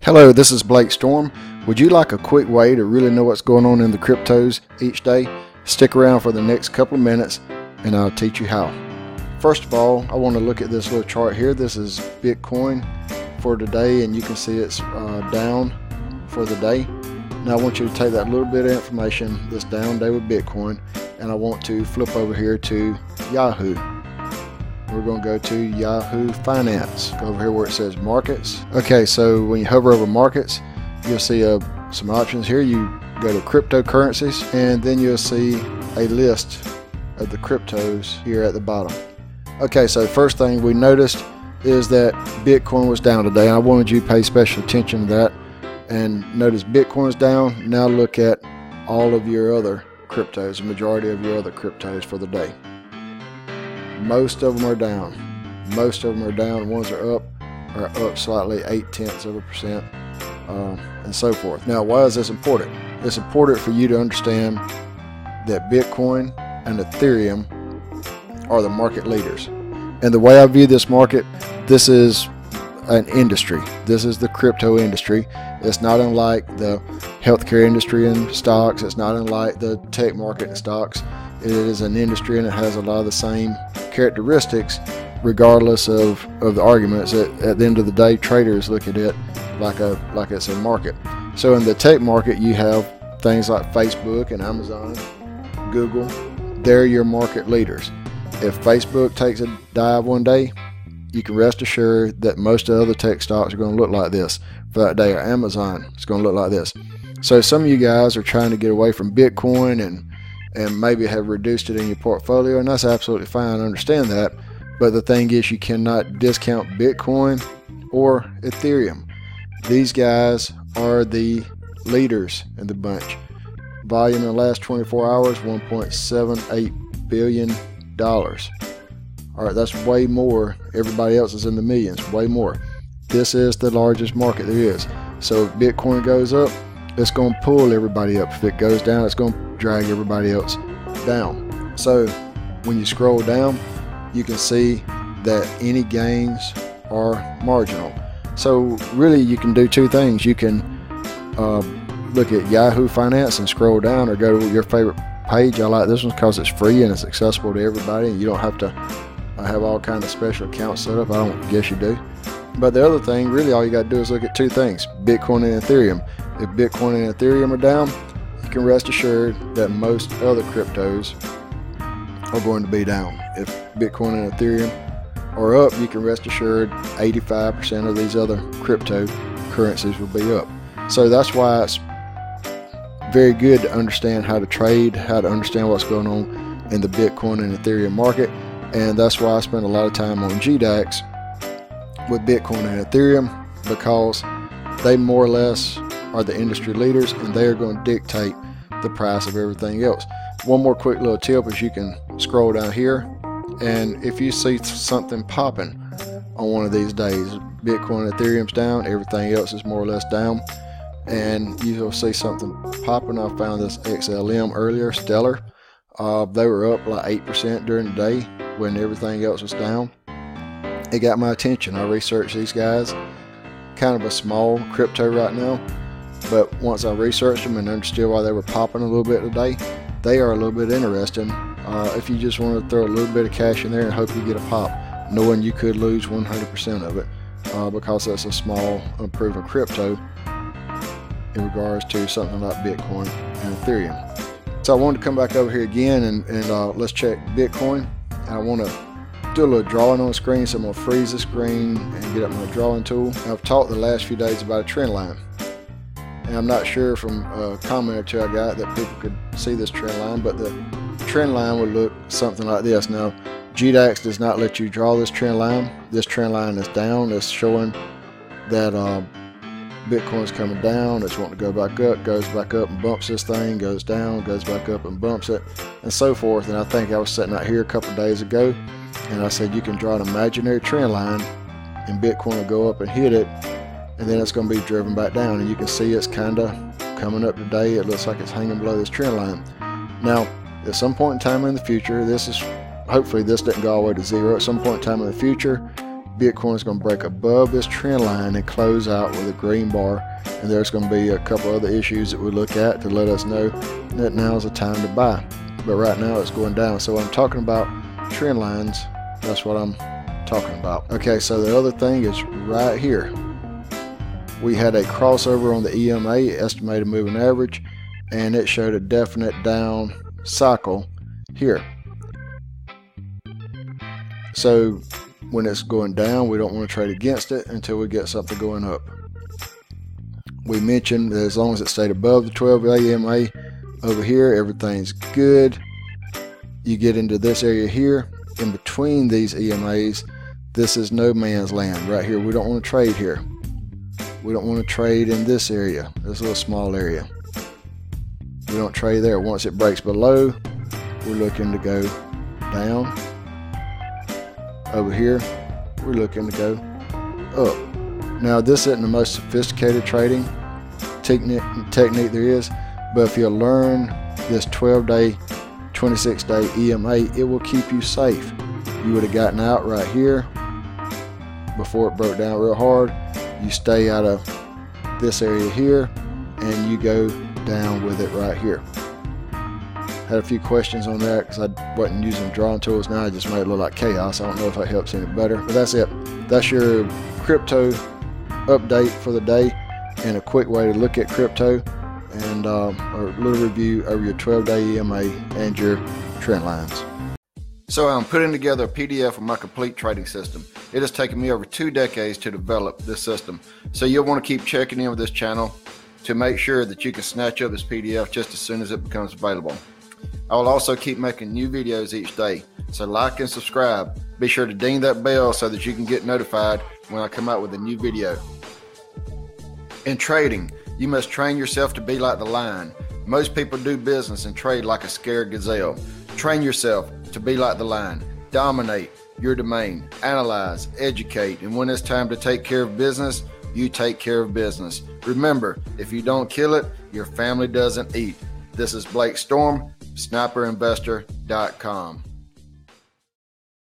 Hello, this is Blake Storm. Would you like a quick way to really know what's going on in the cryptos each day? Stick around for the next couple of minutes and I'll teach you how. First of all, I want to look at this little chart here. This is Bitcoin for today, and you can see it's down for the day. Now I want you to take that little bit of information, this down day with Bitcoin, and I want to flip over here to Yahoo. We're going to go to Yahoo Finance. Go over here where it says markets. Okay, so when you hover over markets, you'll see some options here. You go to cryptocurrencies, and then you'll see a list of the cryptos here at the bottom. Okay, so the first thing we noticed is that Bitcoin was down today. I wanted you to pay special attention to that and notice Bitcoin is down. Now look at all of your other cryptos, the majority of your other cryptos for the day. Most of them are down. Most of them are down. Ones are up slightly, 0.8%, and so forth. Now, why is this important? It's important for you to understand that Bitcoin and Ethereum are the market leaders. And the way I view this market, this is an industry. This is the crypto industry. It's not unlike the healthcare industry and stocks. It's not unlike the tech market and stocks. It is an industry, and it has a lot of the same characteristics regardless of the arguments. At the end of the day, traders look at it like it's a market. So in the tech market, you have things like Facebook and Amazon, Google. They're your market leaders. If Facebook takes a dive one day, you can rest assured that most of the other tech stocks are going to look like this for that day, or Amazon is going to look like this. So some of you guys are trying to get away from Bitcoin and maybe have reduced it in your portfolio, and that's absolutely fine. I understand that. But the thing is, you cannot discount Bitcoin or Ethereum. These guys are the leaders in the bunch. Volume in the last 24 hours, $1.78 billion. All right, that's way more. Everybody else is in the millions, way more. This is the largest market there is. So if Bitcoin goes up, it's going to pull everybody up. If it goes down, it's going to drag everybody else down. So when you scroll down, you can see that any gains are marginal. So really, you can do two things. You can look at Yahoo Finance and scroll down, or go to your favorite page. I like this one because it's free and it's accessible to everybody, and you don't have to have all kinds of special accounts set up. I don't guess you do. But the other thing, really all you got to do is look at two things: Bitcoin and Ethereum. If Bitcoin and Ethereum are down, you can rest assured that most other cryptos are going to be down. If Bitcoin and Ethereum are up, you can rest assured 85% of these other cryptocurrencies will be up. So that's why it's very good to understand how to trade, how to understand what's going on in the Bitcoin and Ethereum market. And that's why I spend a lot of time on GDAX with Bitcoin and Ethereum, because they more or less are the industry leaders, and they are going to dictate the price of everything else. One more quick little tip is you can scroll down here, and if you see something popping on one of these days, Bitcoin and Ethereum's down, everything else is more or less down, and you'll see something popping. I found this XLM earlier, Stellar. They were up like 8% during the day when everything else was down. It got my attention. I researched these guys. Kind of a small crypto right now, but once I researched them and understood why they were popping a little bit today, they are a little bit interesting. If you just want to throw a little bit of cash in there and hope you get a pop, knowing you could lose 100% of it, because that's a small, unproven crypto in regards to something like Bitcoin and Ethereum. So I wanted to come back over here again and let's check Bitcoin. And I want to do a little drawing on the screen, so I'm going to freeze the screen and get up my drawing tool. I've talked the last few days about a trend line, and I'm not sure from a comment or two I got that people could see this trend line, but the trend line would look something like this. Now, GDAX does not let you draw this trend line. This trend line is down. It's showing that Bitcoin is coming down. It's wanting to go back up, goes back up and bumps this thing, goes down, goes back up and bumps it, and so forth. And I think I was sitting out here a couple of days ago, and I said you can draw an imaginary trend line, and Bitcoin will go up and hit it, and then it's going to be driven back down. And you can see it's kind of coming up today. It looks like it's hanging below this trend line. Now, at some point in time in the future, hopefully this didn't go all the way to zero. At some point in time in the future, Bitcoin is going to break above this trend line and close out with a green bar. And there's going to be a couple other issues that we look at to let us know that now is the time to buy. But right now it's going down. So when I'm talking about trend lines, that's what I'm talking about. Okay, so the other thing is right here. We had a crossover on the EMA, estimated moving average, and it showed a definite down cycle here. So when it's going down, we don't want to trade against it until we get something going up. We mentioned that as long as it stayed above the 12-day EMA over here, everything's good. You get into this area here, in between these EMAs, this is no man's land right here. We don't want to trade here. We don't want to trade in this area, this little small area. We don't trade there. Once it breaks below, we're looking to go down. Over here, we're looking to go up. Now, this isn't the most sophisticated trading technique there is, but if you learn this 12-day, 26-day EMA, it will keep you safe. You would have gotten out right here before it broke down real hard. You stay out of this area here, and you go down with it right here. Had a few questions on that because I wasn't using drawing tools. Now I just made it look like chaos. I don't know if that helps any better, but that's it. That's your crypto update for the day and a quick way to look at crypto, and a little review over your 12-day EMA and your trend lines. So I'm putting together a PDF of my complete trading system. It has taken me over 2 decades to develop this system. So you'll want to keep checking in with this channel to make sure that you can snatch up this PDF just as soon as it becomes available. I will also keep making new videos each day. So like and subscribe. Be sure to ding that bell so that you can get notified when I come out with a new video. In trading, you must train yourself to be like the lion. Most people do business and trade like a scared gazelle. Train yourself to be like the lion. Dominate your domain. Analyze, educate, and when it's time to take care of business, you take care of business. Remember, if you don't kill it, your family doesn't eat. This is Blake Storm, SniperInvestor.com.